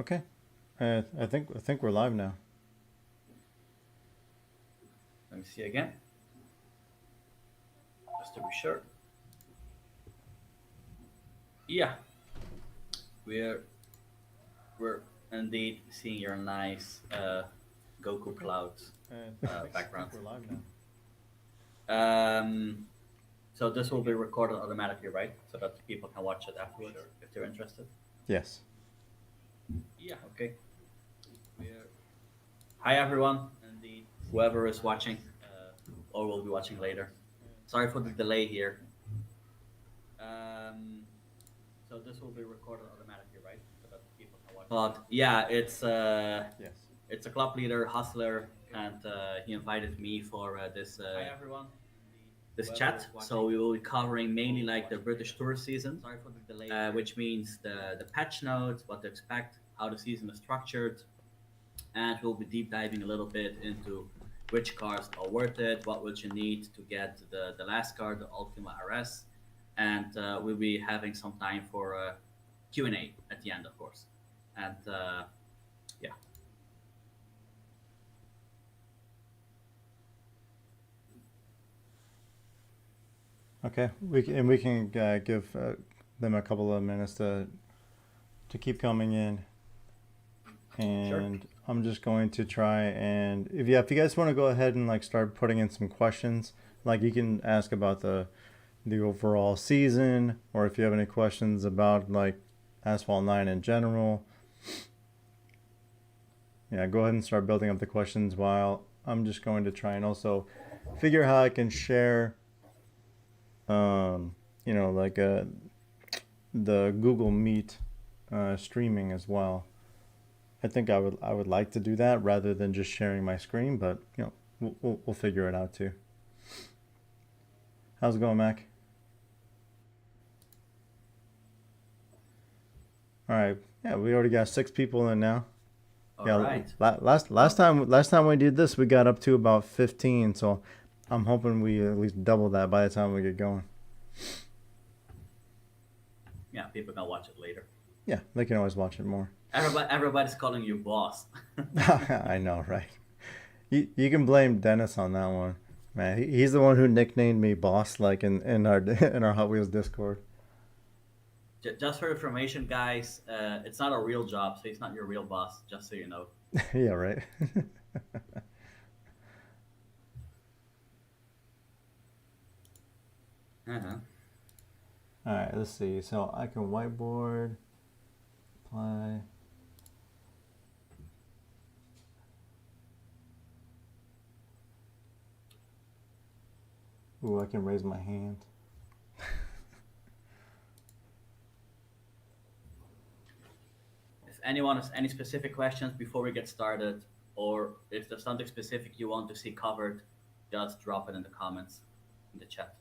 Okay. I think we're live now. Let me see again, just to be sure. Yeah, we're we're indeed seeing your nice Goku Okay. clouds I think background. we're live now. Um, so this will be recorded automatically, right? So that people can watch it afterwards if they're interested. Yes. Yeah. Okay. Hi everyone, whoever is watching or will be watching later. Sorry for the delay here. Um, so this will be recorded automatically, right? So that people can watch. But yeah, Yes. it's a club leader, hustler, and he invited me for this chat. So we will be covering mainly like the British tour season, which means the patch notes, what to expect, how the season is structured, and we'll be deep diving a little bit into which cars are worth it, what would you need to get the last car, the Ultima RS, and we'll be having some time for Q&A at the end, of course. And yeah, Okay. We can give them a couple of minutes to keep coming in, sure. and I'm just going to try and if you guys want to go ahead and like start putting in some questions, like you can ask about the overall season, or if you have any questions about like Asphalt 9 in general. Yeah, go ahead and start building up the questions while I'm just going to try and also figure how I can share, um, like the Google Meet streaming as well. I think I would like to do that rather than just sharing my screen, but we'll figure it out too. How's it going, Mac? All right. Yeah, we already got 6 people in now. All Yeah, right. last Well, time we did this, we got up to about 15. So I'm hoping we at least double that by the time we get going. yeah, people can watch it later. Yeah, they can always watch it more. Everybody's calling you boss. I know, right? You can blame Dennis on that one, man. He's the one who nicknamed me boss, like in our in our Hot Wheels Discord. Just for information, guys, it's not a real job, so he's not your real boss. Just so you know. Yeah, right. Uh-huh. All right, let's see. So I can whiteboard, apply. Ooh, I can raise my hand. If anyone has any specific questions before we get started, or if there's something specific you want to see covered, just drop it in the comments in the chat.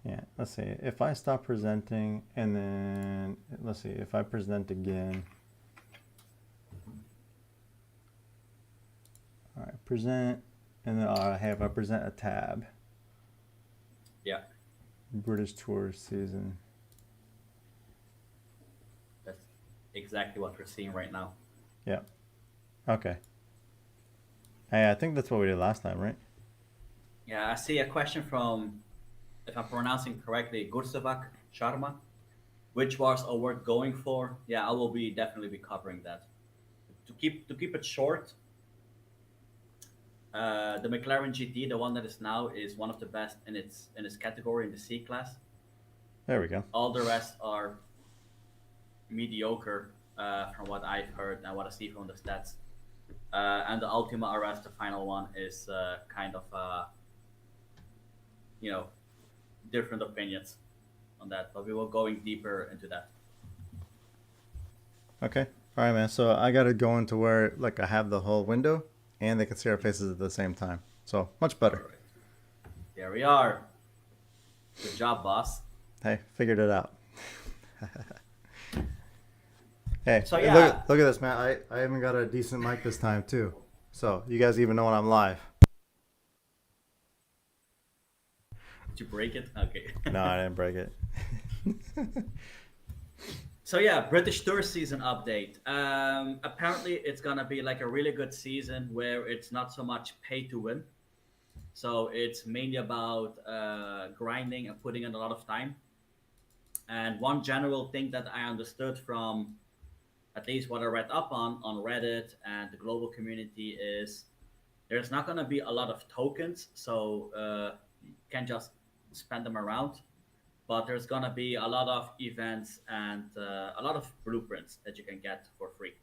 Yeah, let's see. If I stop presenting and then let's see if I present again. All right, present, and then I have I present a tab. Yeah, British Tour season. that's exactly what we're seeing right now. Yeah. Okay. Hey, I think that's what we did last time, right? Yeah, I see a question from, if I'm pronouncing correctly, Gursevac Sharma. Which wars are worth going for? Yeah, I will be definitely be covering that. To keep it short, the McLaren GT, the one that is now, is one of the best in its category in the C class. There we go. All the rest are mediocre, from what I've heard and what I see from the stats. And the Ultima RS, the final one, is kind of you know different opinions on that, but we will going deeper into that. Okay. All right, man. So I got to go into where like I have the whole window and they can see our faces at the same time. So much All better. right, there we are. Good job, boss. Hey, figured it out. Hey, So look yeah, look at this, man. I even got a decent mic this time too. So you guys even know when I'm live. did you break it? Okay. No, I didn't break it. So yeah, British Tour season update. Apparently, it's gonna be like a really good season where it's not so much pay to win. So it's mainly about grinding and putting in a lot of time. And one general thing that I understood from at least what I read up on Reddit and the global community is there's not gonna be a lot of tokens, so you can just spend them around. But there's gonna be a lot of events and a lot of blueprints that you can get for free.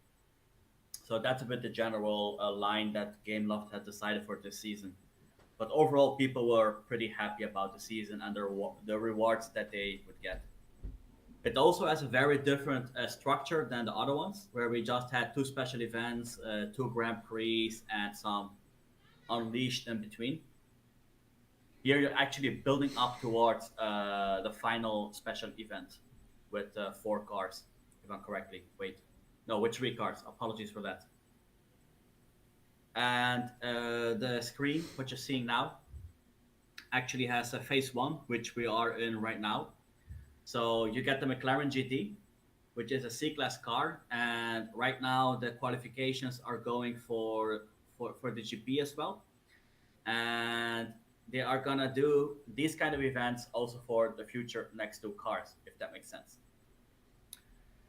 So that's a bit the general line that Gameloft had decided for this season. But overall, people were pretty happy about the season and the rewards that they would get. It also has a very different structure than the other ones, where we just had two special events, two Grand Prix, and some Unleashed in between. Here, you're actually building up towards the final special event with four cars, if I'm correctly. Wait, no, with three cars. Apologies for that. And the screen, what you're seeing now, actually has a phase one, which we are in right now. So you get the McLaren GT, which is a C-class car, and right now the qualifications are going for the GP as well, and they are gonna do these kind of events also for the future next two cars, if that makes sense.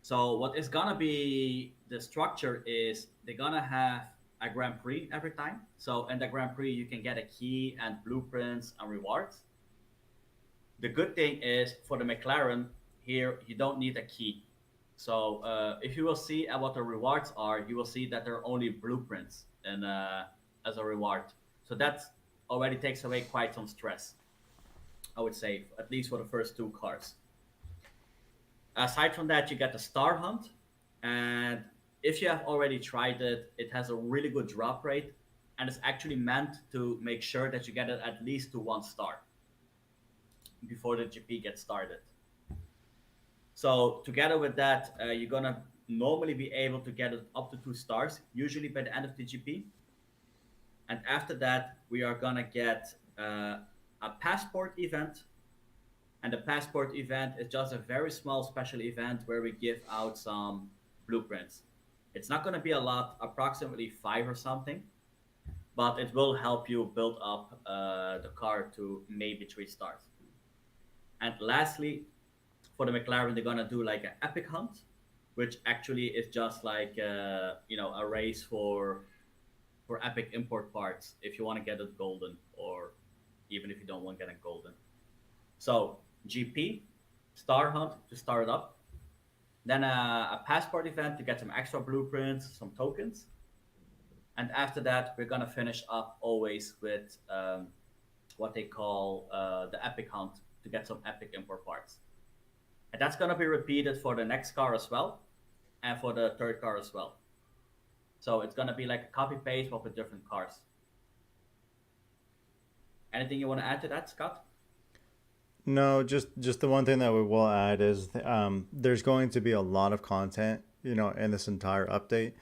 So what is gonna be the structure is they're gonna have a Grand Prix every time. So in the Grand Prix you can get a key and blueprints and rewards. The good thing is for the McLaren here you don't need a key. So if you will see at what the rewards are, you will see that there are only blueprints and as a reward. So that already takes away quite some stress, I would say, at least for the first two cars. Aside from that, you get the Star Hunt, and if you have already tried it, it has a really good drop rate, and it's actually meant to make sure that you get it at least to 1 star before the GP gets started. So together with that, you're gonna normally be able to get it up to 2 stars, usually by the end of the GP. And after that, we are gonna get a passport event. And the passport event is just a very small special event where we give out some blueprints. It's not gonna be a lot, approximately five or something, but it will help you build up the car to maybe 3 stars. And lastly, for the McLaren, they're gonna do like an epic hunt, which actually is just like a race for epic import parts if you want to get it golden, or even if you don't want to get it golden. So GP, Star Hunt to start it up, then a passport event to get some extra blueprints, some tokens, and after that we're gonna finish up always with what they call the epic hunt to get some epic import parts. And that's going to be repeated for the next car as well, and for the third car as well. So it's going to be like a copy paste but with different cars. Anything you want to add to that, Scott? No, just the one thing that we will add is there's going to be a lot of content, in this entire update.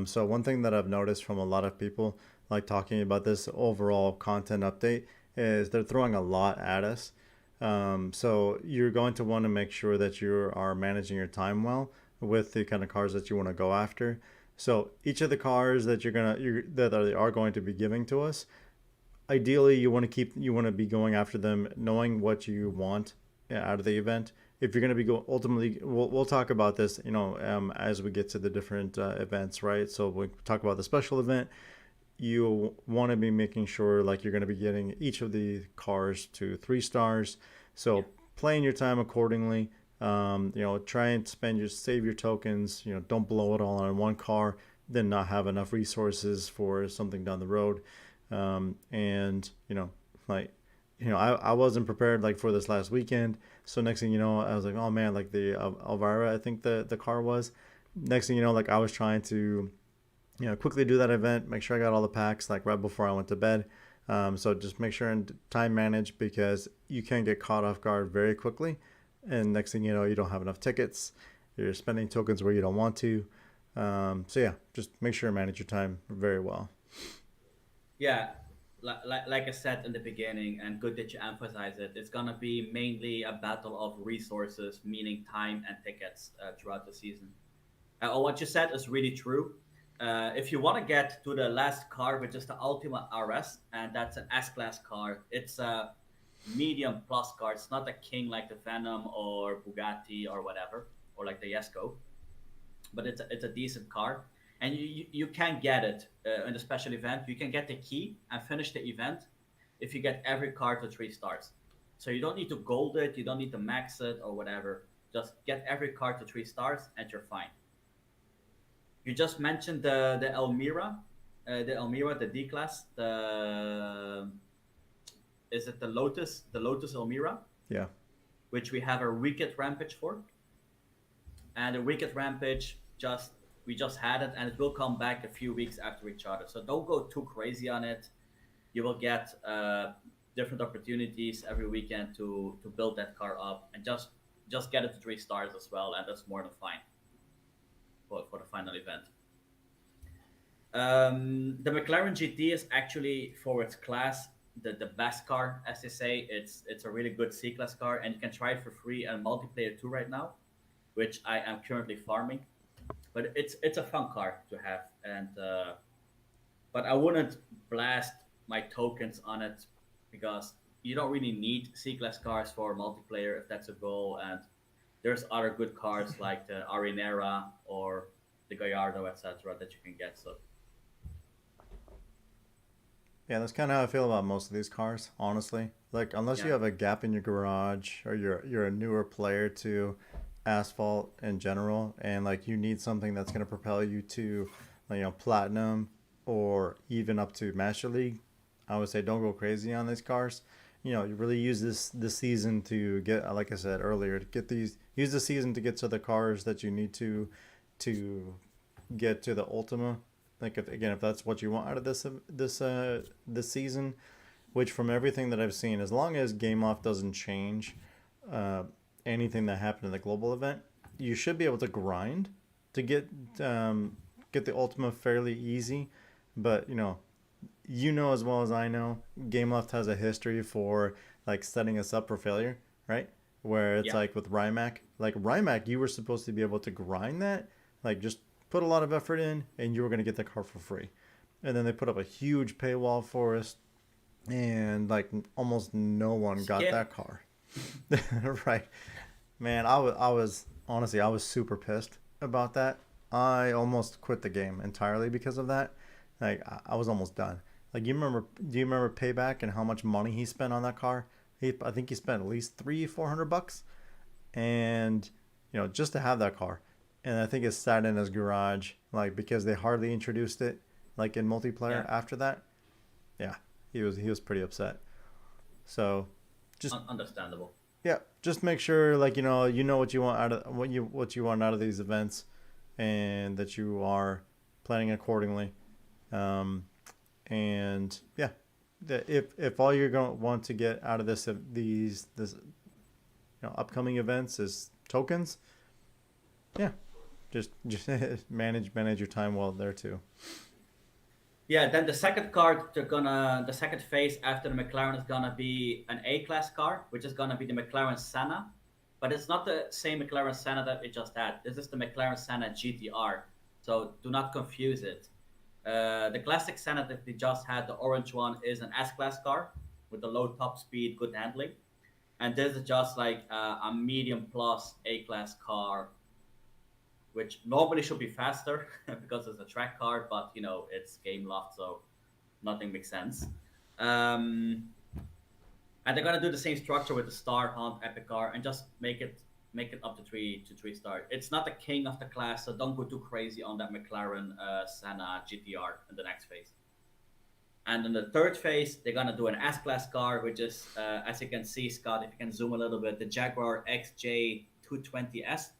So one thing that I've noticed from a lot of people like talking about this overall content update is they're throwing a lot at us. So you're going to want to make sure that you are managing your time well with the kind of cars that you want to go after. So each of the cars that that are going to be giving to us, ideally you want to be going after them knowing what you want out of the event. If you're going to be ultimately, we'll talk about this, as we get to the different events, right? So we talk about the special event. You want to be making sure like you're going to be getting each of the cars to 3 stars. So Yeah. playing your time accordingly. Try and save your tokens. Don't blow it all on one car, then not have enough resources for something down the road. And like I wasn't prepared like for this last weekend. So next thing you know, I was like, oh man, like the Elvira, I think the car was. Next thing you know, like I was trying to quickly do that event, make sure I got all the packs like right before I went to bed. So just make sure and time manage because you can get caught off guard very quickly. And next thing you know, you don't have enough tickets. You're spending tokens where you don't want to. So yeah, just make sure and manage your time very well. Yeah. like I said in the beginning, and good that you emphasize it, it's gonna be mainly a battle of resources, meaning time and tickets throughout the season. What you said is really true. If you want to get to the last car, which is the Ultima RS, and that's an S-Class car, it's a medium plus car. It's not a king like the Venom or Bugatti or whatever, or like the Jesko, but it's a decent car. And you can get it in the special event. You can get the key and finish the event if you get every car to 3 stars. So you don't need to gold it, you don't need to max it or whatever. Just get every car to 3 stars and you're fine. You just mentioned the Elmira, the D class. The is it the Lotus Elmira, Yeah. which we have a Wicked Rampage for, and the Wicked Rampage just we just had it, and it will come back a few weeks after we charter. So don't go too crazy on it. You will get different opportunities every weekend to build that car up, and just get it to 3 stars as well, and that's more than fine for the final event. The McLaren GT is actually for its class the best car, as they say. It's a really good C class car, and you can try it for free and multiplayer too right now, which I am currently farming. But it's a fun car to have, and but I wouldn't blast my tokens on it because you don't really need C class cars for multiplayer if that's a goal. And there's other good cars like the Arinera or the Gallardo, etc., that you can get. So Yeah, that's kind of how I feel about most of these cars, honestly. Like, unless you yeah, have a gap in your garage or you're a newer player to asphalt in general, and like you need something that's going to propel you to, like, platinum or even up to Master League, I would say don't go crazy on these cars. You really use this season to get, like I said earlier, to get these use the season to get to the cars that you need to get to the Ultima. Like, if that's what you want out of this season, which from everything that I've seen, as long as game off doesn't change uh, anything that happened in the global event, you should be able to grind to get the Ultima fairly easy. But as well as I know, Game Left has a history for like setting us up for failure, right? Where it's yeah, like with Rymac, you were supposed to be able to grind that, like just put a lot of effort in, and you were going to get the car for free. And then they put up a huge paywall for us, and like almost no one got skip. that car. Right, man. I was honestly, I was super pissed about that. I almost quit the game entirely because of that. Like, I was almost done. Like, do you remember Payback and how much money he spent on that car? I think he spent at least 300-400 bucks, and just to have that car. And I think it sat in his garage, like, because they hardly introduced it, like, in multiplayer Yeah, after that. Yeah, he was pretty upset. So just understandable. yeah, just make sure, like, what you want out of what you want out of these events, and that you are planning accordingly. Um, and yeah, if all you're going to want to get out of this upcoming events is tokens, yeah, just manage your time well there too. Yeah, then the second card the second phase after the McLaren is gonna be an A class car, which is gonna be the McLaren Senna, but it's not the same McLaren Senna that we just had. This is the McLaren Senna GTR, so do not confuse it. The classic Senna that we just had, the orange one, is an S class car with the low top speed, good handling, and this is just like a medium plus A class car, which normally should be faster because it's a track car, but it's game loft, so nothing makes sense. Um, and they're gonna do the same structure with the Star Hunt Epic car and just make it up to 3 star. It's not the king of the class, so don't go too crazy on that McLaren Senna GTR in the next phase. And in the third phase, they're gonna do an S class car, which is, as you can see, Scott, if you can zoom a little bit, the Jaguar XJ220S,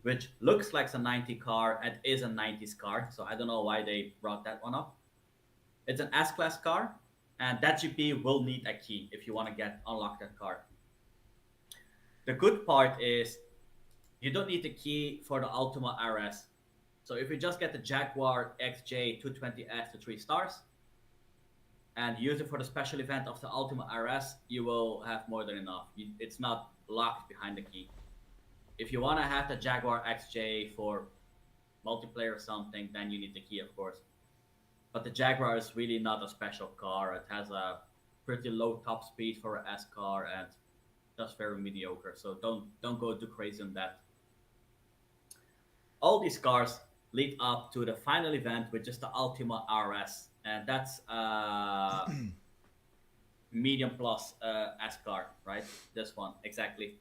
which looks like a 90 car and is a 90s car. So I don't know why they brought that one up. It's an S class car, and that GP will need a key if you want to get unlock that car. The good part is you don't need the key for the Ultima RS. So if you just get the Jaguar XJ220S to 3 stars, and use it for the special event of the Ultima RS, you will have more than enough. It's not locked behind the key. If you want to have the Jaguar XJ for multiplayer or something, then you need the key, of course. But the Jaguar is really not a special car. It has a pretty low top speed for an S car and just very mediocre. So don't go too crazy on that. All these cars lead up to the final event, which is the Ultima RS, and that's medium plus S car, right? This one exactly.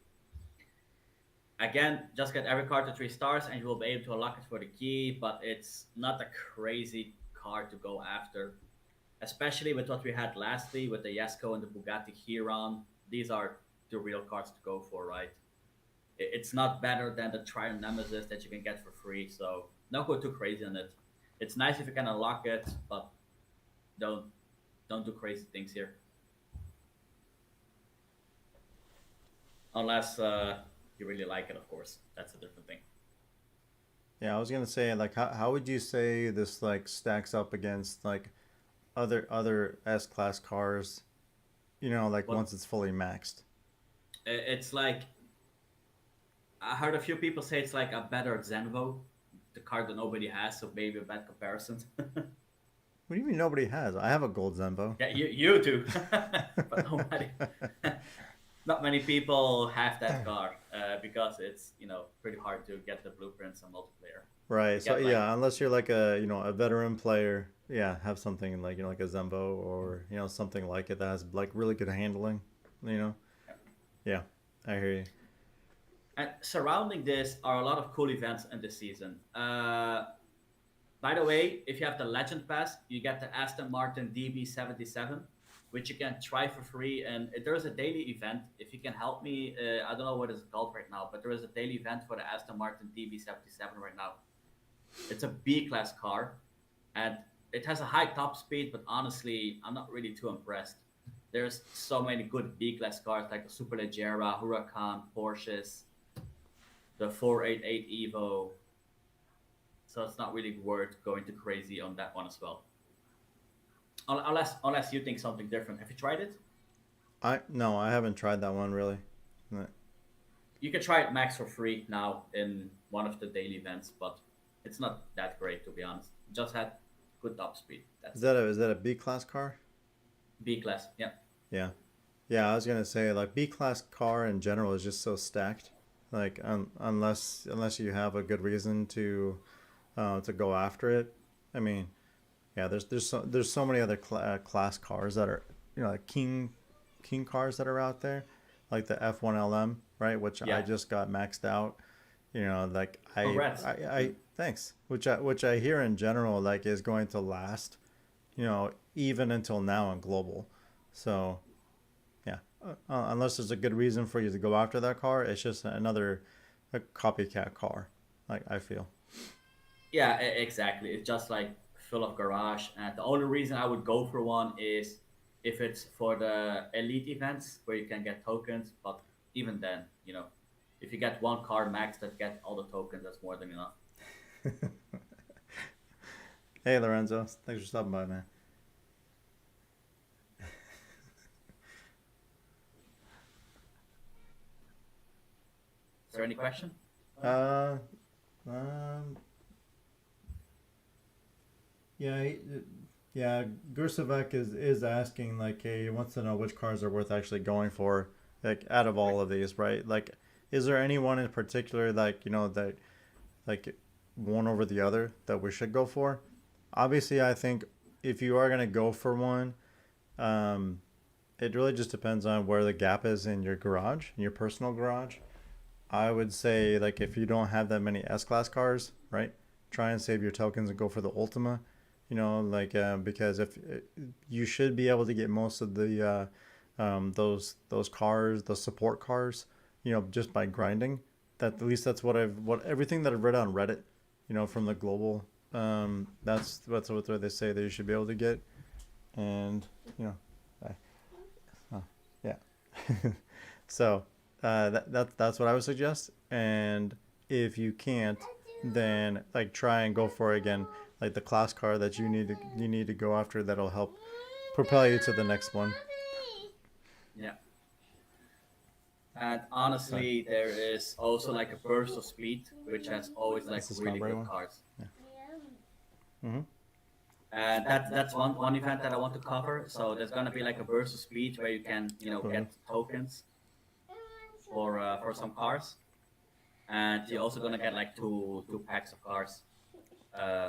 Again, just get every car to 3 stars, and you will be able to unlock it for the key. But it's not a crazy car to go after, especially with what we had lastly with the Yesco and the Bugatti Chiron. These are the real cars to go for, right? It's not better than the Triumph Nemesis that you can get for free. So don't go too crazy on it. It's nice if you can unlock it, but don't don't do crazy things here, unless you really like it. Of course, that's a different thing. Yeah, I was gonna say like how would you say this like stacks up against like other S class cars? You know, like But once it's fully maxed. it's like I heard a few people say it's like a better Zenvo, the car that nobody has, so maybe a bad comparison. What do you mean nobody has? I have a gold Zenvo. Yeah, you do, but nobody. Not many people have that car because it's pretty hard to get the blueprints on multiplayer. Right. You So get like yeah, unless you're like a a veteran player, yeah, have something like like a Zembo or something like it that has like really good handling. You know. Yeah, I hear you. and surrounding this are a lot of cool events in this season. By the way, if you have the Legend Pass, you get the Aston Martin DB77, which you can try for free. And there's a daily event. If you can help me, I don't know what it's called right now, but there is a daily event for the Aston Martin DB77 right now. It's a B class car, and it has a high top speed, but honestly, I'm not really too impressed. There's so many good B class cars like the Superleggera, Huracan, Porsches, the 488 Evo. So it's not really worth going too crazy on that one as well. Unless you think something different. Have you tried it? I no, I haven't tried that one really. No. You can try it max for free now in one of the daily events, but it's not that great to be honest. Just had good top speed. That's it. Is that a B class car? B class, yeah. Yeah. Yeah, I was gonna say like B class car in general is just so stacked. Like unless you have a good reason to go after it. I mean, yeah, there's so many other class cars that are like king cars that are out there, like the F1 LM, right? Which I Yeah. just got maxed out. Like Congrats. I thanks, which I hear in general like is going to last, even until now in global. So yeah, unless there's a good reason for you to go after that car, it's just another a copycat car. Like I feel. Yeah, exactly. It's just like full of garage. And the only reason I would go for one is if it's for the elite events where you can get tokens. But even then, if you get one car max that get all the tokens, that's more than enough. Hey Lorenzo, thanks for stopping by, man. Is there any question? Uh, um, yeah, yeah. Gursavek is asking like, hey, he wants to know which cars are worth actually going for, like out of Right. all of these, right? Like, is there anyone in particular like that like one over the other that we should go for? Obviously, I think if you are gonna go for one, um, it really just depends on where the gap is in your garage, in your personal garage. I would say like if you don't have that many S class cars, right? Try and save your tokens and go for the Ultima. Like because if you should be able to get most of the those cars, the support cars, just by grinding. That at least that's what everything that I've read on Reddit, from the global. That's what they say that you should be able to get, and you know, I, oh, yeah. So that's what I would suggest. And if you can't, then like try and go for again like the class car that you need to go after that'll help propel you to the next one. Yeah. And Sorry. honestly, there is also like a burst of speed, which has always like That's the really strawberry good one. cars. Yeah. Mm-hmm. And that's one event that I want to cover. So there's gonna be like a burst of speed where you can Mm-hmm. get tokens for some cars, and you're also gonna get like two packs of cars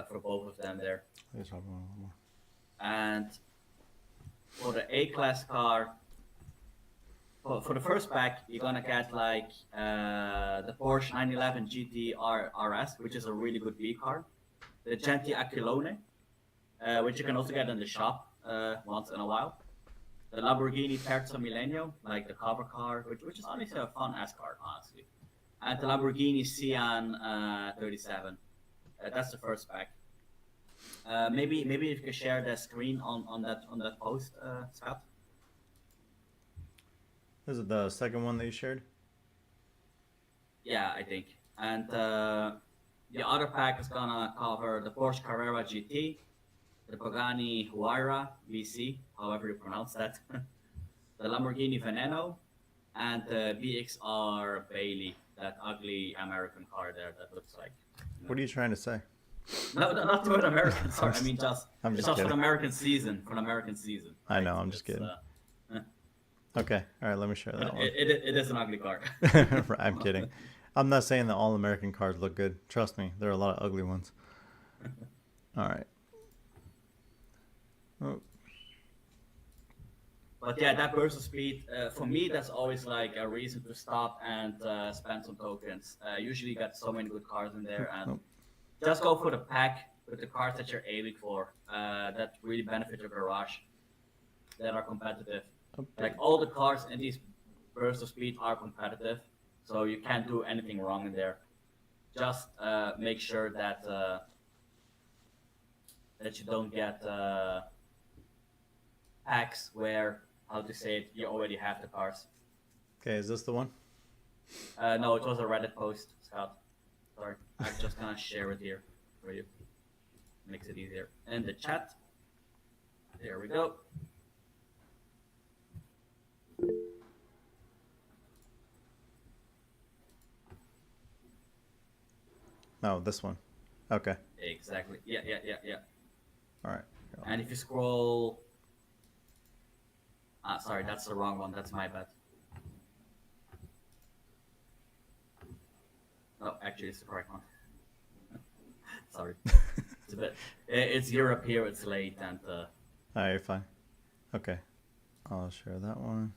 for both of them there. There's one more. And for the A class car, for the first pack, you're gonna get like the Porsche 911 GT RS, which is a really good B car. The Genti Aquilone, which you can also get in the shop once in a while. The Lamborghini Terzo Millennio, like the cover car, which is honestly a fun ass car, honestly. And the Lamborghini Sian 37. That's the first pack. Maybe if you could share the screen on that post, Scott. Is it the second one that you shared? Yeah, I think. And the other pack is gonna cover the Porsche Carrera GT, the Pagani Huayra VC, however you pronounce that, the Lamborghini Veneno, and the BXR Bailey, that ugly American car there that looks like. What are you trying to say? No, not to an American. Sorry, I mean just I'm it's just just for kidding. an American season. For an American season. I Right? know. I'm just It's, kidding. uh, Okay. All right. Let me share but that one. it is an ugly car. I'm kidding. I'm not saying that all American cars look good. Trust me, there are a lot of ugly ones. All right. Oh, But yeah, that burst of speed, for me, that's always like a reason to stop and spend some tokens. Usually, you got so many good cars in there, and oh, just go for the pack with the cars that you're aiming for, that really benefit your garage, that are competitive. oh, Like all the cars in these bursts of speed are competitive, so you can't do anything wrong in there. Just make sure that you don't get packs where, how to say it, you already have the cars. okay, is this the one? No, it was a Reddit post, Scott. Sorry, I'm just gonna share it here for you. Makes it easier. In the chat. There we go. No, this one. Okay. Exactly. Yeah. All right. And if you scroll, sorry, that's the wrong one. That's my bad. No, actually, it's the correct one. Sorry, it's a bit. It's Europe here. It's late, and All right, you're fine. Okay. I'll share that one.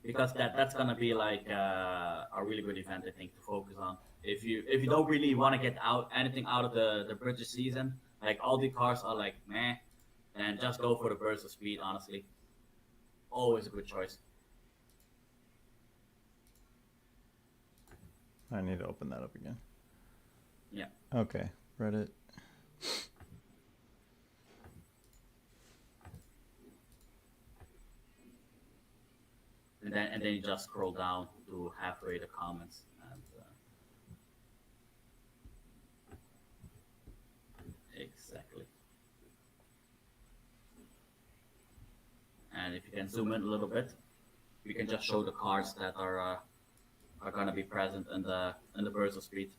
because that's gonna be like a really good event, I think, to focus on. If you don't really want to get out anything out of the British season, like all the cars are like meh, and just go for the burst of speed. Honestly, always a good choice. I need to open that up again. Yeah. Okay. Reddit. And then you just scroll down to halfway the comments, and exactly. And if you can zoom in a little bit, we can just show the cars that are gonna be present in the burst of speed.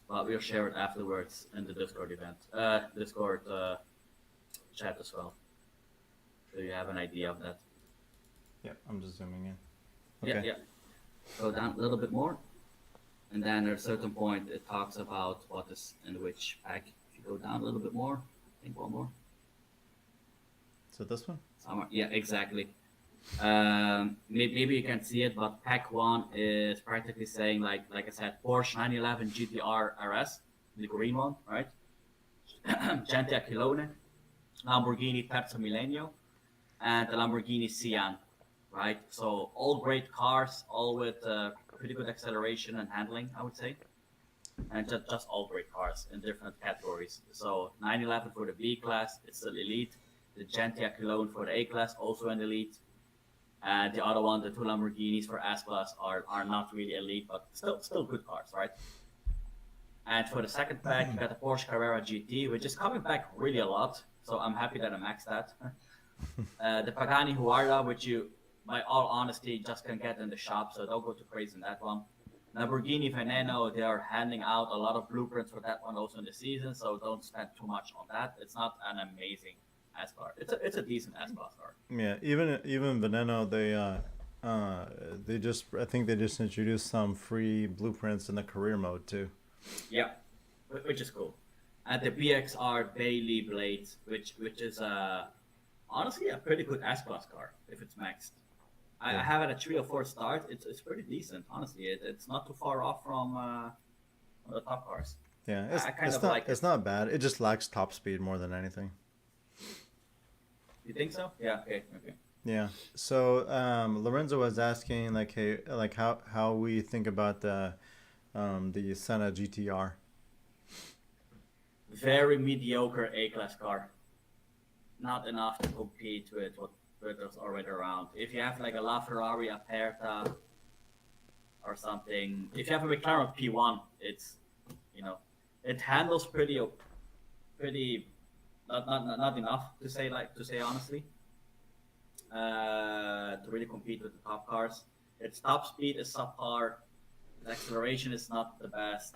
But we'll share it afterwards in the Discord event, Discord chat as well, so you have an idea of that. Yep, I'm just zooming in. Yeah. Go down a little bit more, and then at a certain point it talks about what is in which pack. If you go down a little bit more, I think one more. So this one? Somewhere. Yeah, exactly. Maybe you can see it, but pack one is practically saying like I said, Porsche 911 GTR RS, the green one, right? Gente Aquilone, Lamborghini Terzo Millennio, and the Lamborghini Sian, right? So all great cars, all with pretty good acceleration and handling, I would say, and just all great cars in different categories. So 911 for the B class, it's an elite. The Gente Aquilone for the A class, also an elite. And the other one, the two Lamborghinis for S Class, are not really elite, but still good cars, right? And for the second pack, you got the Porsche Carrera GT, which is coming back really a lot. So I'm happy that I maxed that. The Pagani Huayra, which you, by all honesty, just can get in the shop, so don't go too crazy in that one. Lamborghini Veneno, they are handing out a lot of blueprints for that one also in the season, so don't spend too much on that. It's not an amazing S car. It's a decent S class car. Yeah, even Veneno, they just, I think they just introduced some free blueprints in the career mode too. Yeah, which is cool. And the BXR Bailey Blades, which is honestly a pretty good S class car if it's maxed. I Yeah. have it at 3 or 4 stars. It's pretty decent, honestly. It's not too far off from the top cars. Yeah, I kind of like it's it. not bad. It just lacks top speed more than anything. You think so? Yeah. Okay. Okay. Yeah. So Lorenzo was asking like, hey, like how we think about the Senna GTR. Very mediocre A class car. Not enough to compete with what there's already around. If you have like a LaFerrari Aperta or something, if you have a McLaren P1, it's you know it handles pretty not enough to say honestly to really compete with the top cars. Its top speed is subpar. Its acceleration is not the best.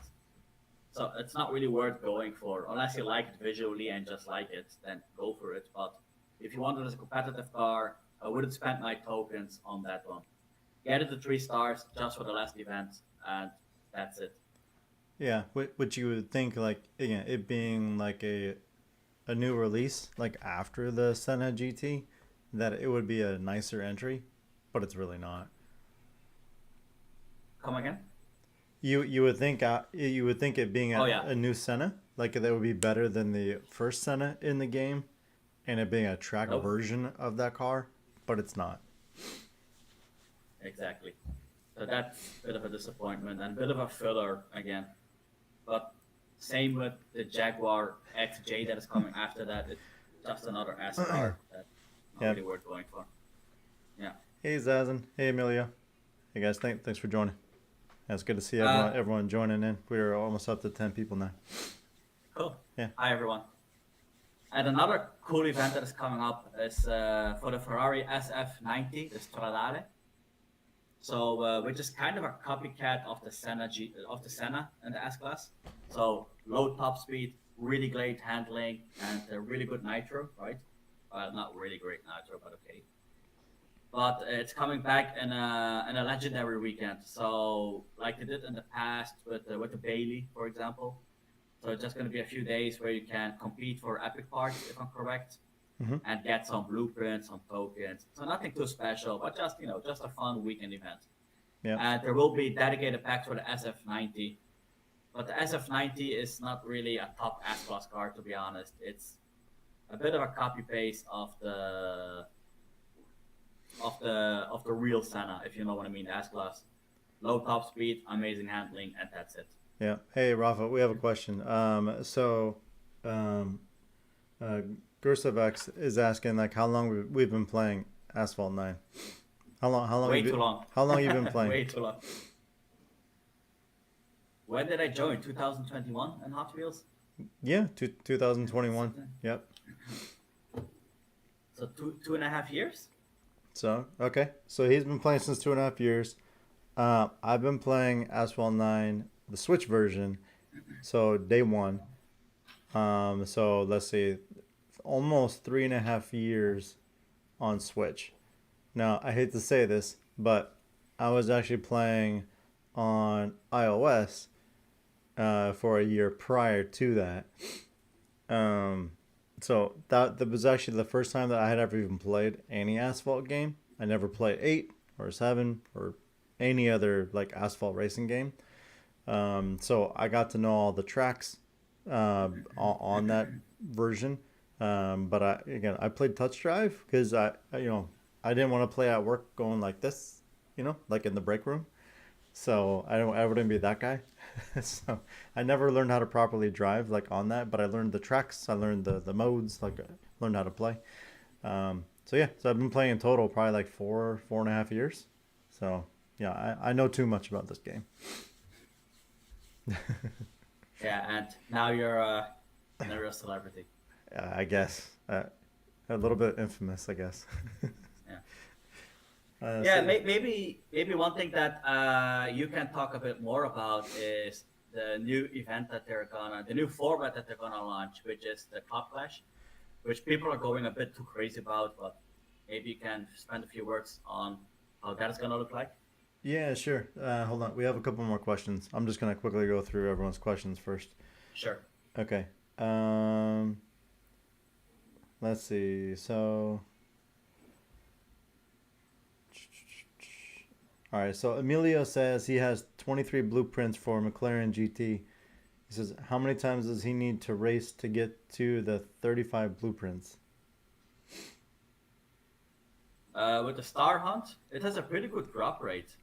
So it's not really worth going for unless you like it visually and just like it. Then go for it. But if you want it as a competitive car, I wouldn't spend my tokens on that one. Get it to 3 stars just for the last event, and that's it. Yeah, which you would think like again it being like a new release like after the Senna GT, that it would be a nicer entry, but it's really not. Come again? You would think it being Oh yeah, a new Senna like that would be better than the first Senna in the game, and it being a track nope, version of that car, but it's not. exactly. So that's a bit of a disappointment and a bit of a filler again. But same with the Jaguar XJ that is coming after that. It's just another S car that's not Yeah. really worth going for. Yeah. Hey Zazen. Hey Emilio. Hey guys, thanks for joining. Yeah, it's good to see Uh, everyone joining in. We're almost up to 10 people now. cool. Yeah. Hi everyone. And another cool event that is coming up is for the Ferrari SF90, the Stradale. So which is kind of a copycat of the Senna in the S class. So low top speed, really great handling, and really good nitro, right? Well, not really great nitro, but okay. But it's coming back in a legendary weekend. So like they did in the past with the Bailey, for example. So it's just going to be a few days where you can compete for epic parts, if I'm correct, Hmm. and get some blueprints, some tokens. So nothing too special, but just just a fun weekend event. Yeah. And there will be dedicated packs for the SF90, but the SF90 is not really a top S class car to be honest. It's a bit of a copy paste of the real Senna, if you know what I mean. The S class, low top speed, amazing handling, and that's it. Yeah. Hey Rafa, we have a question. Um, uh, Gursavex is asking like how long we've been playing Asphalt 9. Way too long. How long you been playing? Way too long. When did I join? 2021 in Hot Wheels. Yeah, 2021. Yep. So two and a half years. So okay, so he's been playing since 2.5 years. I've been playing Asphalt 9, the Switch version, so day one. So let's see, almost 3.5 years on Switch. Now I hate to say this, but I was actually playing on iOS for a year prior to that. Um, so that was actually the first time that I had ever even played any Asphalt game. I never played 8 or 7 or any other like Asphalt racing game. So I got to know all the tracks on that version. But I played Touch Drive because I didn't want to play at work going like this, like in the break room. So I wouldn't be that guy. So I never learned how to properly drive like on that, but I learned the tracks, I learned the modes, like I learned how to play. So yeah, so I've been playing in total probably like 4.5 years. So yeah, I know too much about this game. Yeah, and now you're a celebrity. I guess a little bit infamous, I guess. Yeah. So Yeah, yeah. maybe one thing that you can talk a bit more about is the new event that the new format that they're gonna launch, which is the Club Clash, which people are going a bit too crazy about. But maybe you can spend a few words on how that is gonna look like. Yeah, sure. Hold on. We have a couple more questions. I'm just gonna quickly go through everyone's questions first. Sure. Okay. Um, let's see. So, all right. So Emilio says he has 23 blueprints for McLaren GT. He says, how many times does he need to race to get to the 35 blueprints? With the Star Hunt, it has a pretty good drop rate.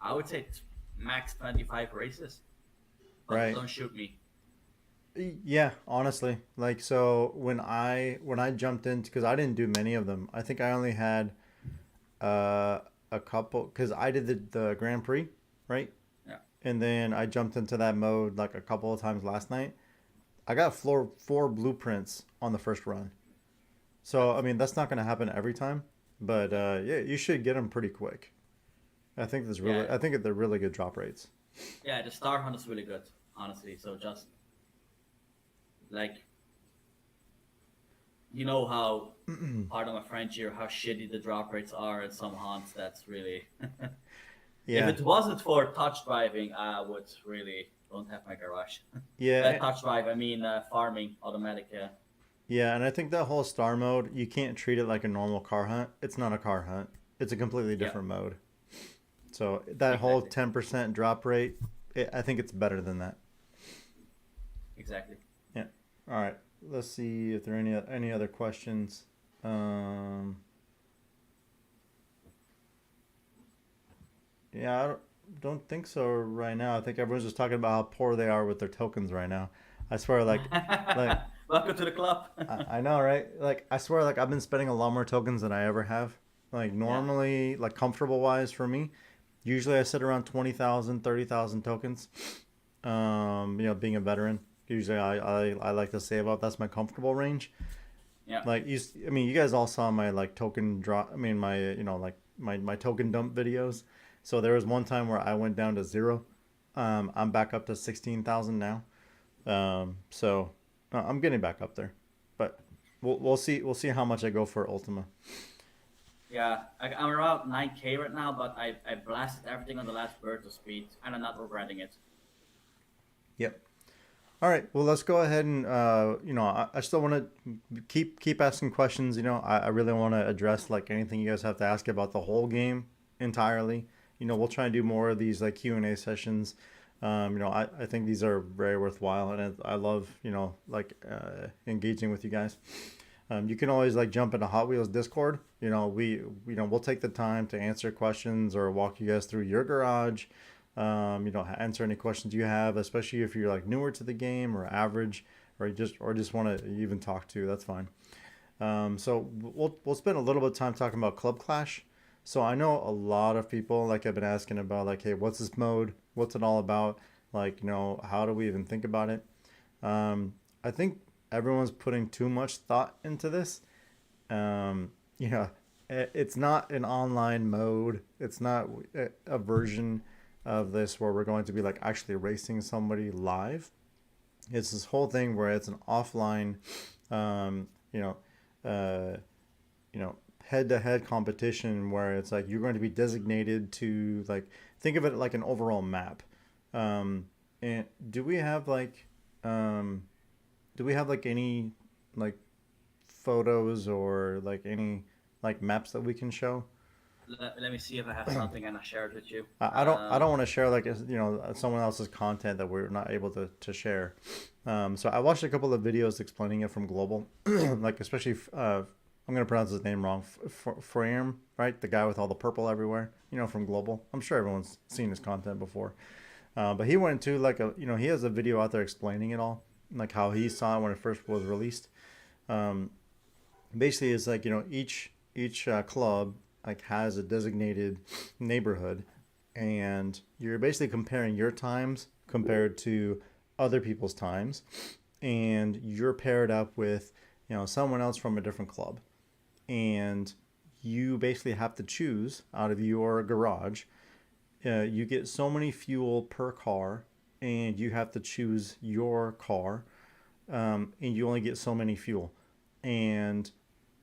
I would say it's max 25 races, but Right. don't shoot me. Yeah, honestly. Like so when I jumped into because I didn't do many of them. I think I only had uh a couple because I did the Grand Prix, right? Yeah. And then I jumped into that mode like a couple of times last night. I got four blueprints on the first run. Yeah. So I mean that's not gonna happen every time, but yeah, you should get them pretty quick. Yeah. I think they're really good drop rates. Yeah, the Star Hunt is really good, honestly. So just like you know how pardon my French here, how shitty the drop rates are in some hunts. That's really if Yeah, it wasn't for touch driving, I would really don't have my garage. yeah, Touch drive, I mean farming automatic. Yeah, yeah, and I think that whole star mode, you can't treat it like a normal car hunt. It's not a car hunt. It's a completely yeah, different mode. So that whole exactly, 10% drop rate, I think it's better than that. exactly. Yeah. All right. Let's see if there are any other questions. Um, yeah, I don't think so right now. I think everyone's just talking about how poor they are with their tokens right now. I swear, like Welcome to the club. I know, right? Like I swear, like I've been spending a lot more tokens than I ever have. Like Yeah, normally, like comfortable wise for me, usually I sit around 20,000, 30,000 tokens. Being a veteran, usually I like to save up. That's my comfortable range. yeah. Like I mean, you guys all saw my like token drop. I mean, my like my token dump videos. So there was one time where I went down to zero. I'm back up to 16,000 now. So I'm getting back up there, but we'll see how much I go for Ultima. Yeah, I'm around 9K right now, but I blasted everything on the last bird to speed, and I'm not regretting it. Yep. All right. Well, let's go ahead and I still want to keep asking questions. I really want to address like anything you guys have to ask about the whole game entirely. We'll try and do more of these like Q&A sessions. I think these are very worthwhile, and I love like engaging with you guys. You can always like jump into Hot Wheels Discord. We'll take the time to answer questions or walk you guys through your garage. Answer any questions you have, especially if you're like newer to the game or average, or you just want to even talk to. That's fine. So we'll spend a little bit of time talking about Club Clash. So I know a lot of people like have been asking about like, hey, what's this mode? What's it all about? Like, how do we even think about it? I think everyone's putting too much thought into this. Um, you know, it's not an online mode. It's not a version of this where we're going to be like actually racing somebody live. It's this whole thing where it's an offline, um, you know, uh, head-to-head competition where it's like you're going to be designated to like think of it like an overall map. And um, do we have like any like photos or like any like maps that we can show? Let me see if I have something and I share it with you. I don't want to share like someone else's content that we're not able to share. So I watched a couple of videos explaining it from Global, like especially I'm gonna pronounce his name wrong. Frame, right? The guy with all the purple everywhere. From Global. I'm sure everyone's seen his content before. But he went to like he has a video out there explaining it all, like how he saw it when it first was released. Um, Basically, it's like each each club like has a designated neighborhood, and you're basically comparing your times compared to other people's times, and you're paired up with someone else from a different club, and you basically have to choose out of your garage. You get so many fuel per car, and you have to choose your car, and you only get so many fuel. And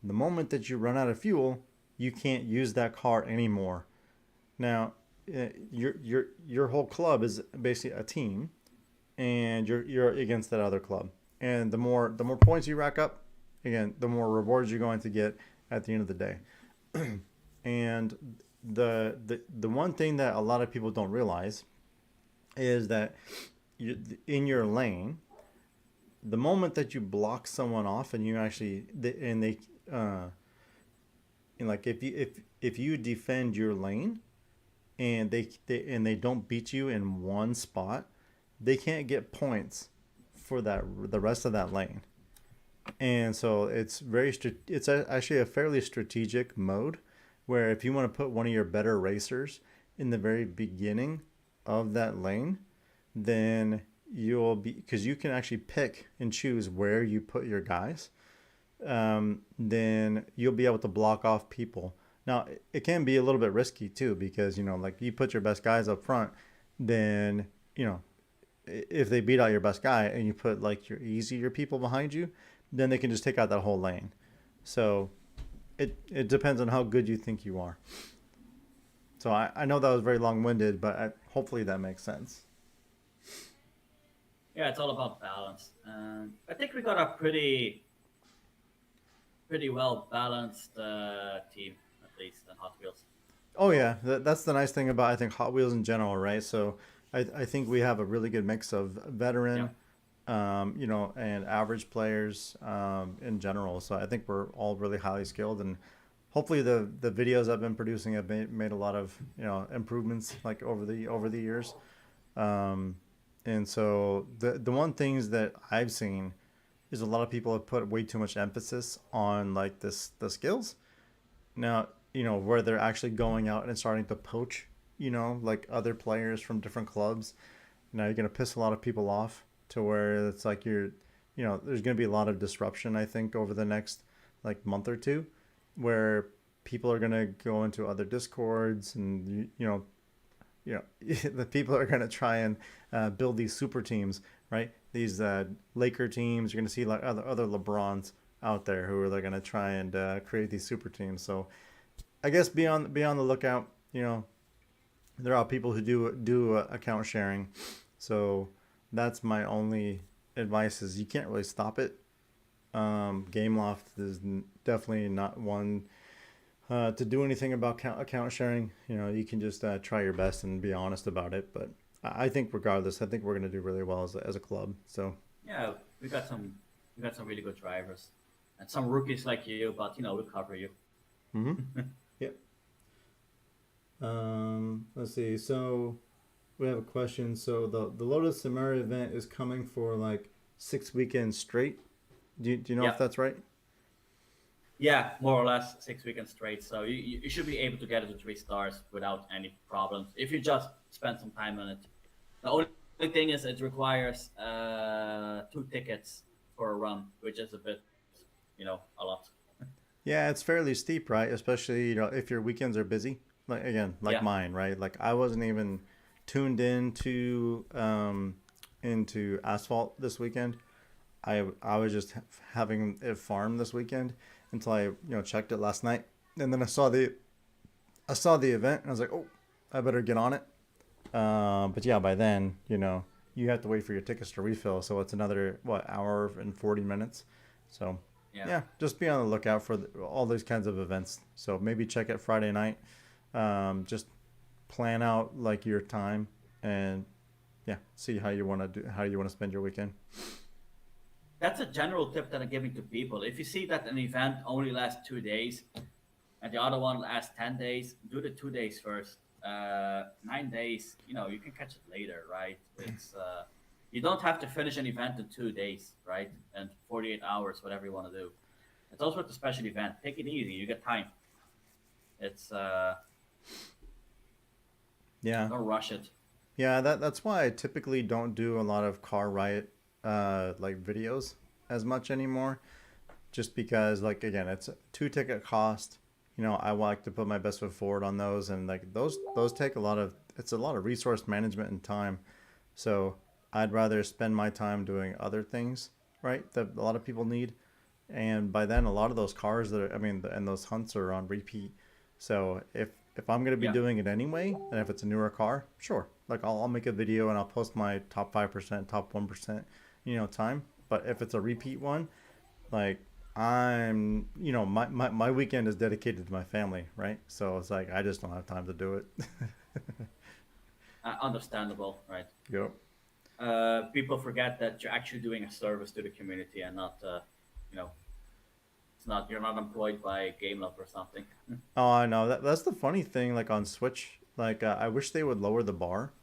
the moment that you run out of fuel, you can't use that car anymore. Now, your whole club is basically a team, and you're against that other club. And the more points you rack up, again, the more rewards you're going to get at the end of the day. And the one thing that a lot of people don't realize is that in your lane, the moment that you block someone off and you actually and they and like if you defend your lane and they don't beat you in one spot, they can't get points for that the rest of that lane. And so it's actually a fairly strategic mode where if you want to put one of your better racers in the very beginning of that lane, then you'll be because you can actually pick and choose where you put your guys. Then you'll be able to block off people. Now it can be a little bit risky too because like you put your best guys up front, then if they beat out your best guy and you put like your easier people behind you, then they can just take out that whole lane. So it depends on how good you think you are. So I know that was very long winded, but hopefully that makes sense. Yeah, it's all about balance. I think we got a pretty well balanced team, at least in Hot Wheels. Oh yeah, that's the nice thing about I think Hot Wheels in general, right? So I think we have a really good mix of Yeah, veteran, and average players in general. So I think we're all really highly skilled, and hopefully the videos I've been producing have made a lot of improvements like over the years. Um, and so the one things that I've seen is a lot of people have put way too much emphasis on like the skills. Now, where they're actually going out and starting to poach, like other players from different clubs. Now you're going to piss a lot of people off to where it's like there's going to be a lot of disruption, I think, over the next like month or two, where people are going to go into other discords and, the people are going to try and build these super teams, right? These Laker teams, you're going to see like other LeBrons out there who are going to try and create these super teams. So I guess be on the lookout. There are people who do account sharing, so that's my only advice: is you can't really stop it. Gameloft is definitely not one to do anything about account sharing. You can just try your best and be honest about it. But I think regardless, I think we're gonna do really well as a club. So yeah, we got some really good drivers, and some rookies like you, but we'll cover you. mm-hmm. Yeah. Let's see. So we have a question. So the Lotus Samara event is coming for like 6 weekends straight. Do you know if Yeah, that's right? yeah, more or less 6 weekends straight. So you should be able to get it to 3 stars without any problems if you just spend some time on it. The only thing is it requires 2 tickets for a run, which is a bit, a lot. Yeah, it's fairly steep, right? Especially if your weekends are busy. Like again, like Yeah, mine, right? Like I wasn't even tuned into Asphalt this weekend. I was just having it farm this weekend until I checked it last night, and then I saw the event and I was like, oh, I better get on it. But yeah, by then you have to wait for your tickets to refill, so it's another what hour and 40 minutes. So yeah. yeah, just be on the lookout for all those kinds of events. So maybe check it Friday night. Just plan out like your time and yeah, see how you want to spend your weekend. That's a general tip that I'm giving to people. If you see that an event only lasts 2 days and the other one lasts 10 days, do the 2 days first. 9 days, you can catch it later, right? It's you don't have to finish an event in 2 days, right? And 48 hours, whatever you want to do. It's also a special event. Take it easy. You get time. It's Yeah. don't rush it. Yeah, that's why I typically don't do a lot of car riot like videos as much anymore. Just because like again, it's a two ticket cost. You know, I like to put my best foot forward on those, and like those take a lot of it's a lot of resource management and time. So I'd rather spend my time doing other things, right? That a lot of people need, and by then a lot of those cars that are, I mean, and those hunts are on repeat. So if I'm gonna be Yeah, doing it anyway, and if it's a newer car, sure, like I'll make a video and I'll post my top 5%, top 1%, time. But if it's a repeat one, like my weekend is dedicated to my family, right? So it's like I just don't have time to do it. understandable, right? Yep. People forget that you're actually doing a service to the community and not, you know, it's not you're not employed by GameLab or something. Oh, I know that's the funny thing. Like on Switch, like I wish they would lower the bar,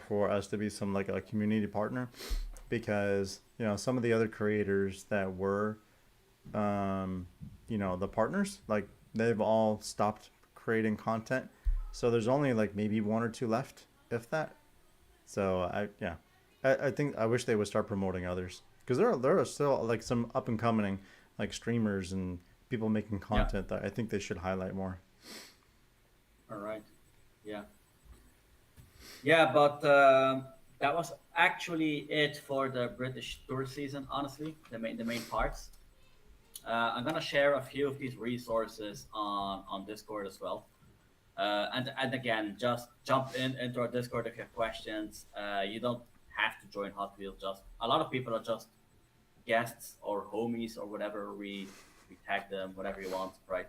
for us to be some like a community partner, because some of the other creators that were, the partners, like they've all stopped creating content, so there's only like maybe one or two left, if that. So I think I wish they would start promoting others, because there are still like some up and coming like streamers and people making Yeah. content that I think they should highlight more. All right. Yeah. Yeah, but that was actually it for the British tour season. Honestly, the main parts. I'm gonna share a few of these resources on Discord as well. And again, just jump into our Discord if you have questions. You don't have to join Hot Wheels. Just a lot of people are just guests or homies or whatever we tag them, whatever you want, right?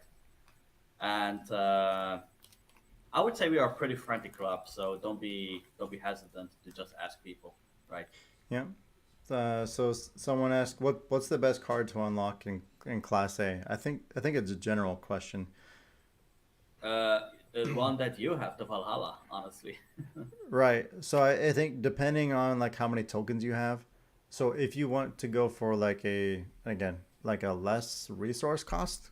And I would say we are a pretty friendly club, so don't be hesitant to just ask people, right? Yeah. So someone asked, what's the best card to unlock in Class A? I think it's a general question. Uh, the one that you have, the Valhalla, honestly. Right. So I think depending on like how many tokens you have. So if you want to go for like again, like a less resource cost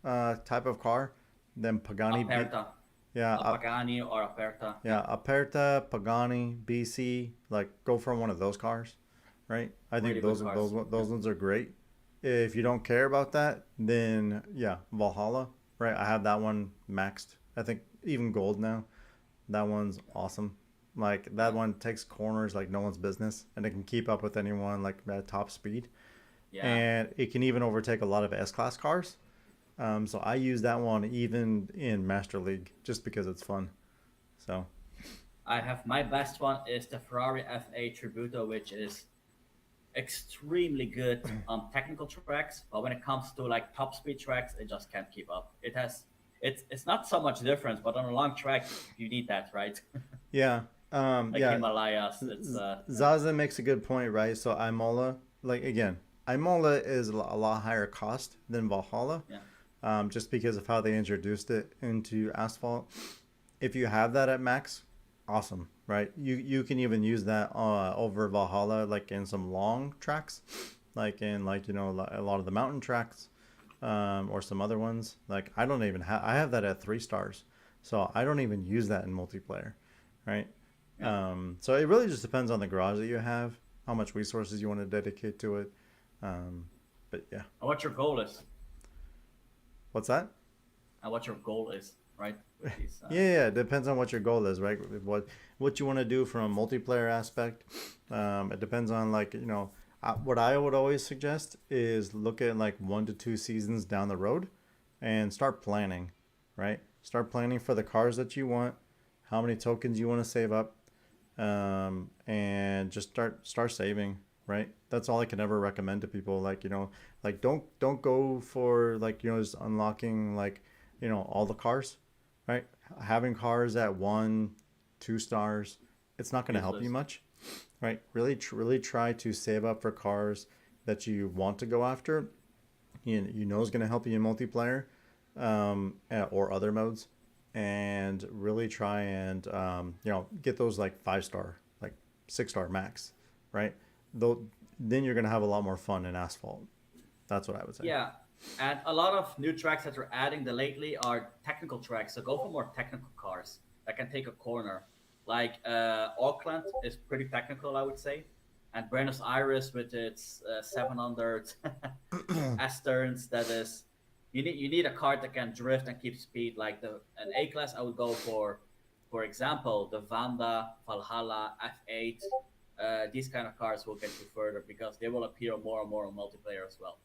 type of car, then Pagani Aperta, yeah, a Pagani or Aperta, yeah, yeah, Aperta, Pagani, BC, like go for one of those cars, right? I think really good those cars. Yeah, those ones are great. If you don't care about that, then yeah, Valhalla, right? I have that one maxed. I think even gold now. That one's awesome. Like that yeah, one takes corners like no one's business, and it can keep up with anyone like at top speed, yeah. and it can even overtake a lot of S class cars. So I use that one even in Master League just because it's fun. So I have my best one is the Ferrari FA Tributo, which is extremely good on technical tracks, but when it comes to like top speed tracks, it just can't keep up. It's not so much difference, but on a long track, you need that, right? yeah, Like yeah. Himalayas, it's Zaza makes a good point, right? So Imola, like again, Imola is a lot higher cost than Valhalla, yeah, just because of how they introduced it into Asphalt. If you have that at max, awesome, right? You can even use that over Valhalla, like in some long tracks, like in like a lot of the mountain tracks, or some other ones. Like I don't even have I have that at 3 stars, so I don't even use that in multiplayer, right? yeah. So it really just depends on the garage that you have, how much resources you want to dedicate to it. Um, but yeah, And what your goal is, what's that? and what your goal is, right? With these, Yeah, it depends on what your goal is, right? What you want to do from a multiplayer aspect. It depends on like what I would always suggest is look at like 1 to 2 seasons down the road, and start planning, right? Start planning for the cars that you want, how many tokens you want to save up, and just start saving, right? That's all I can ever recommend to people. Like like don't go for like just unlocking like all the cars, right? Having cars at 1, 2 stars, it's not going to help you useless. much, right? Really try to save up for cars that you want to go after. Is going to help you in multiplayer, or other modes, and really try and get those like 5 star, like 6 star max, right? Though then you're going to have a lot more fun in Asphalt. That's what I would say. Yeah, And a lot of new tracks that they're adding the lately are technical tracks. So go for more technical cars that can take a corner. Like Auckland is pretty technical, I would say, and Buenos Aires with its 700 Asterns. That is, you need a car that can drift and keep speed. Like an A class, I would go for example, the Vanda, Valhalla, F8. These kind of cars will get you further because they will appear more and more on multiplayer as well,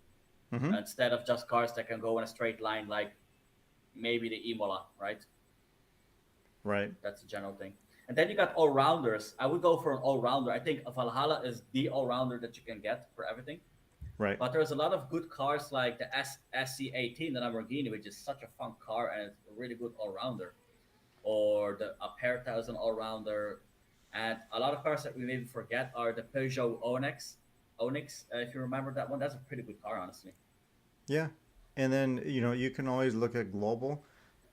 Mm-hmm. instead of just cars that can go in a straight line like maybe the Imola, right? Right. That's a general thing. And then you got all rounders. I would go for an all rounder. I think a Valhalla is the all rounder that you can get for everything. Right. But there's a lot of good cars like the SC18, the Lamborghini, which is such a fun car and it's a really good all rounder. Or the Aperta is an all rounder. And a lot of cars that we maybe forget are the Peugeot Onyx. Onyx, if you remember that one, that's a pretty good car, honestly. Yeah. And then, you can always look at global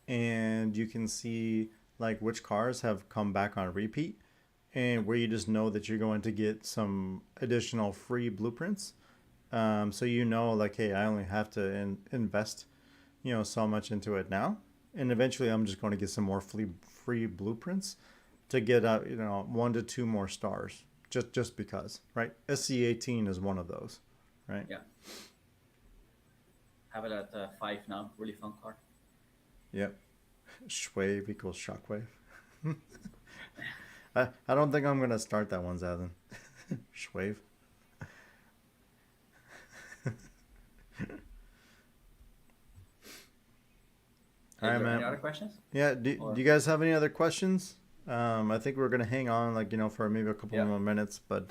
and you can see like which cars have come back on repeat and where you just know that you're going to get some additional free blueprints. So like, hey, I only have to invest, so much into it now, and eventually I'm just going to get some more free blueprints to get one to two more stars, just because, right? SC18 is one of those, right? Yeah. Have it at 5 now. Really fun car. Yep. Shwave equals shockwave. I don't think I'm gonna start that one, Zazen. Shwave. All Is right, there any man. other questions? Yeah. Do Or you guys have any other questions? I think we're gonna hang on, like, for maybe a couple yeah. more minutes, but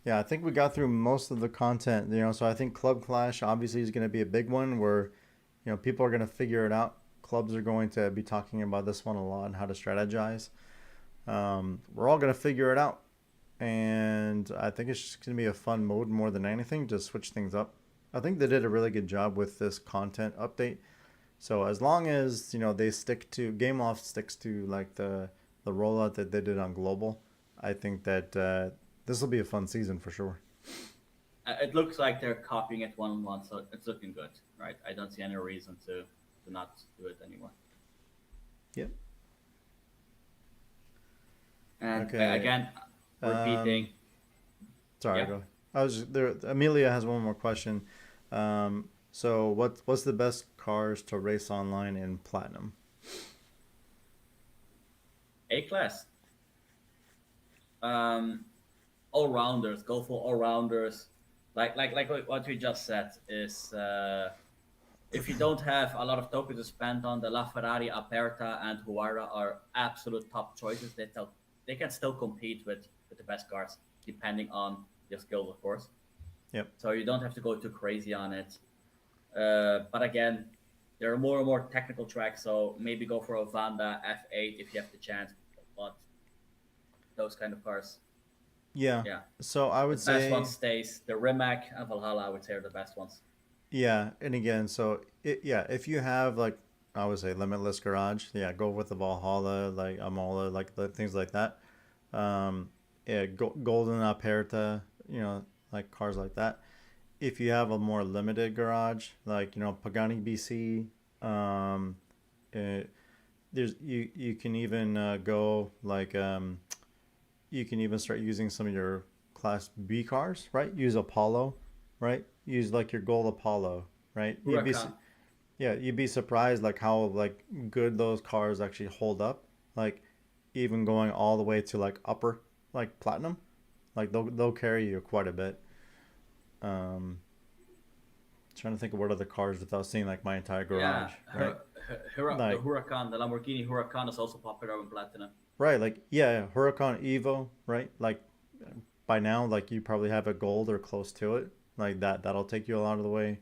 yeah, I think we got through most of the content. So I think Club Clash obviously is gonna be a big one where people are gonna figure it out. Clubs are going to be talking about this one a lot and how to strategize. We're all gonna figure it out, and I think it's just gonna be a fun mode more than anything to switch things up. I think they did a really good job with this content update. So as long as they stick to Gameloft sticks to like the rollout that they did on global, I think that this will be a fun season for sure. It looks like they're copying it one on one, so it's looking good, right? I don't see any reason to not do it anymore. Yep. And Okay. again, Um, repeating, sorry, yeah, go. I was just, there. Amelia has one more question. So what's the best cars to race online in platinum? A class. Um, all rounders. Go for all rounders. Like what we just said is if you don't have a lot of tokens to spend on, the LaFerrari, Aperta, and Huayra are absolute top choices. They can still compete with the best cars depending on your skills, of course. Yep. So you don't have to go too crazy on it. But again, there are more and more technical tracks, so maybe go for a Vanda F8 if you have the chance. But those kind of cars, Yeah. yeah, So I the would best one say, stays. The Rimac and Valhalla, I would say, are the best ones. yeah, and again, yeah, if you have like, I would say limitless garage, yeah, go with the Valhalla, like Amola, like things like that. Yeah, Golden Aperta, like cars like that. If you have a more limited garage, like Pagani BC, uh, you can even go like you can even start using some of your Class B cars, right? Use Apollo, right? Use like your Gold Apollo, right? Huracan, Yeah, you'd be surprised like how like good those cars actually hold up. Like even going all the way to like upper like platinum, like they'll carry you quite a bit. Um, Trying to think of what other cars without seeing like my entire yeah, garage, right? The Like Huracan, the Lamborghini Huracan is also popular in platinum. right, like yeah, Huracan Evo, right? Like by now, like you probably have a gold or close to it. Like that'll take you a lot of the way.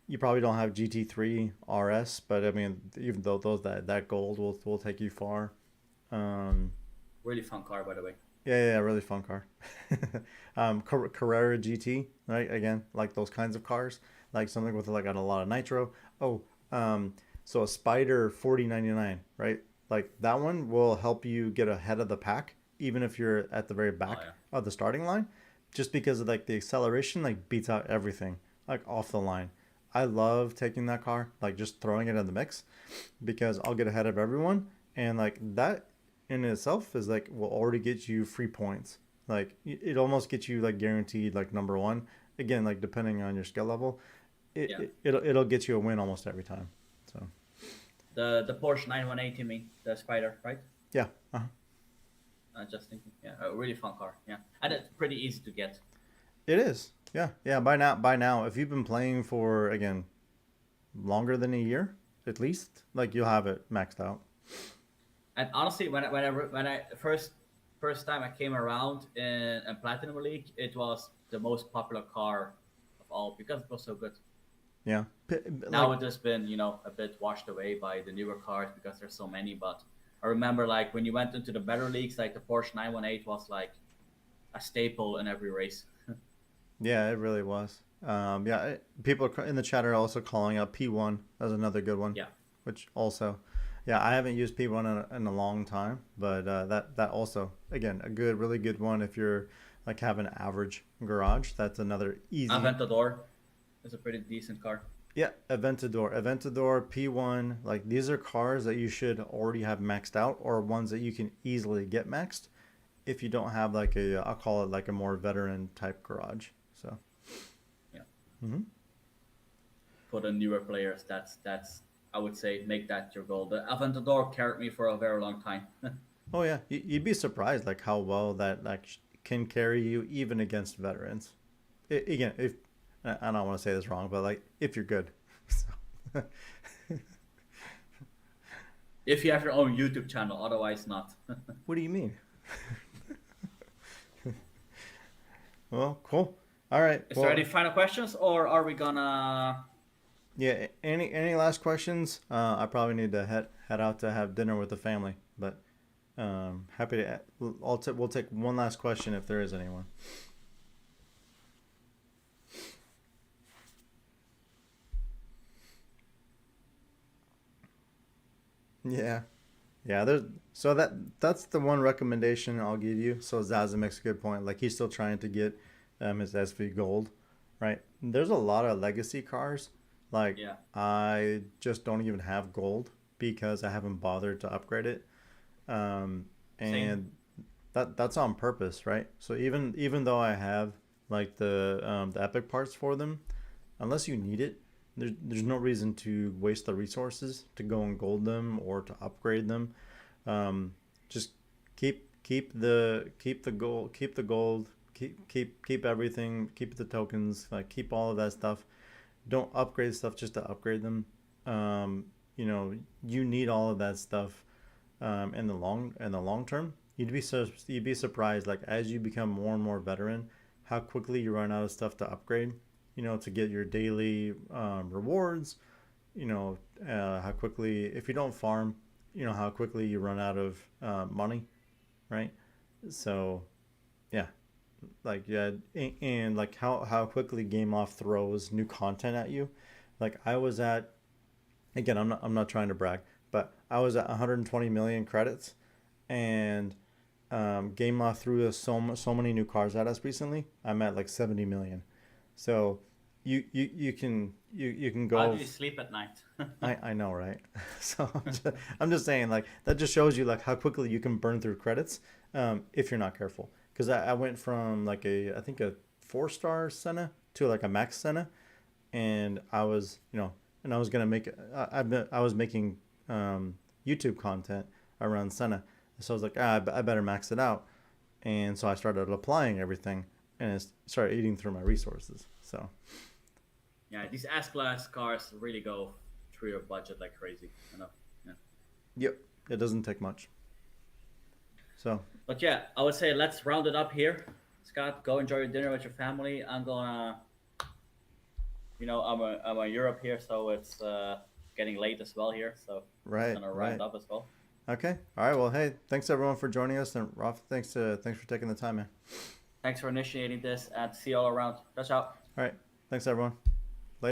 You probably don't have GT3 RS, but I mean, even though those that gold will take you far. Um, Really fun car, by the way. yeah, really fun car. Carrera GT, right? Again, like those kinds of cars, like something with like got a lot of nitro. Oh, so a Spider 4099, right? Like that one will help you get ahead of the pack, even if you're at the very Oh back yeah, of the starting line, just because of like the acceleration, like beats out everything, like off the line. I love taking that car, like just throwing it in the mix, because I'll get ahead of everyone, and like that in itself is like will already get you free points. Like it almost gets you like guaranteed like number one. Again, like depending on your skill level, Yeah. it'll get you a win almost every time. So The Porsche 918, you mean the Spider, right? yeah, uh Just thinking. Yeah, a really fun car. Yeah, and it's pretty easy to get. it is. Yeah, yeah. By now, if you've been playing for again longer than a year, at least, like you'll have it maxed out. And honestly, when I first time I came around in a Platinum League, it was the most popular car of all because it was so good. Yeah, Now like it has been a bit washed away by the newer cars because there's so many. But I remember like when you went into the better leagues, like the Porsche 918 was like a staple in every race. yeah, it really was. Yeah, people in the chat are also calling out P1 as another good one, Yeah. which also, yeah, I haven't used P1 in a long time, but that also again a good, really good one if you're like have an average garage. That's another easy. Aventador is a pretty decent car. Yeah, Aventador P1. Like these are cars that you should already have maxed out, or ones that you can easily get maxed if you don't have like I'll call it like a more veteran type garage. So. Yeah. Mhm. For the newer players, that's I would say make that your goal. The Aventador carried me for a very long time. Oh yeah, you'd be surprised like how well that like can carry you even against veterans. Again, if I don't want to say this wrong, but like if you're good. So, If you have your own YouTube channel, otherwise not. what do you mean? Well, cool. All right. Is there Well, any final questions, or are we gonna? yeah. Any last questions? I probably need to head out to have dinner with the family, but happy to. We'll take one last question if there is anyone. Yeah. Yeah, there's so that's the one recommendation I'll give you. So Zaza makes a good point. Like he's still trying to get his SV Gold, right? There's a lot of legacy cars. Like Yeah, I just don't even have gold because I haven't bothered to upgrade it. Um, same. and that's on purpose, right? So even though I have like the epic parts for them, unless you need it, there's no reason to waste the resources to go and gold them or to upgrade them. Just keep the gold, keep everything, keep the tokens, like keep all of that stuff. Don't upgrade stuff just to upgrade them. Um, you need all of that stuff in the long term. You'd be surprised like as you become more and more veteran, how quickly you run out of stuff to upgrade. To get your daily rewards. How quickly if you don't farm, how quickly you run out of money, right? So yeah, like yeah, and like how quickly Game Off throws new content at you. Like I was at again, I'm not trying to brag, but I was at 120 million credits, and Game Law threw us so many new cars at us recently. I'm at like 70 million. So you can How go. do you sleep at night? I know, right? So I'm just saying like that just shows you like how quickly you can burn through credits if you're not careful. Because I went from like I think a 4-star Senna to like a max Senna, and I was gonna make I was making YouTube content around Senna, so I was like I better max it out, and so I started applying everything, and it started eating through my resources. So Yeah, these S class cars really go through your budget like crazy. I know. Yeah. yep, it doesn't take much. So But yeah, I would say let's round it up here. Scott, go enjoy your dinner with your family. I'm gonna, I'm a Europe here, so it's getting late as well here. So just right, gonna round right, up as well. okay, all right. Well, hey, thanks everyone for joining us, and Ralph, thanks for taking the time, man. Thanks for initiating this, and see you all around. Ciao, ciao. All right, thanks everyone.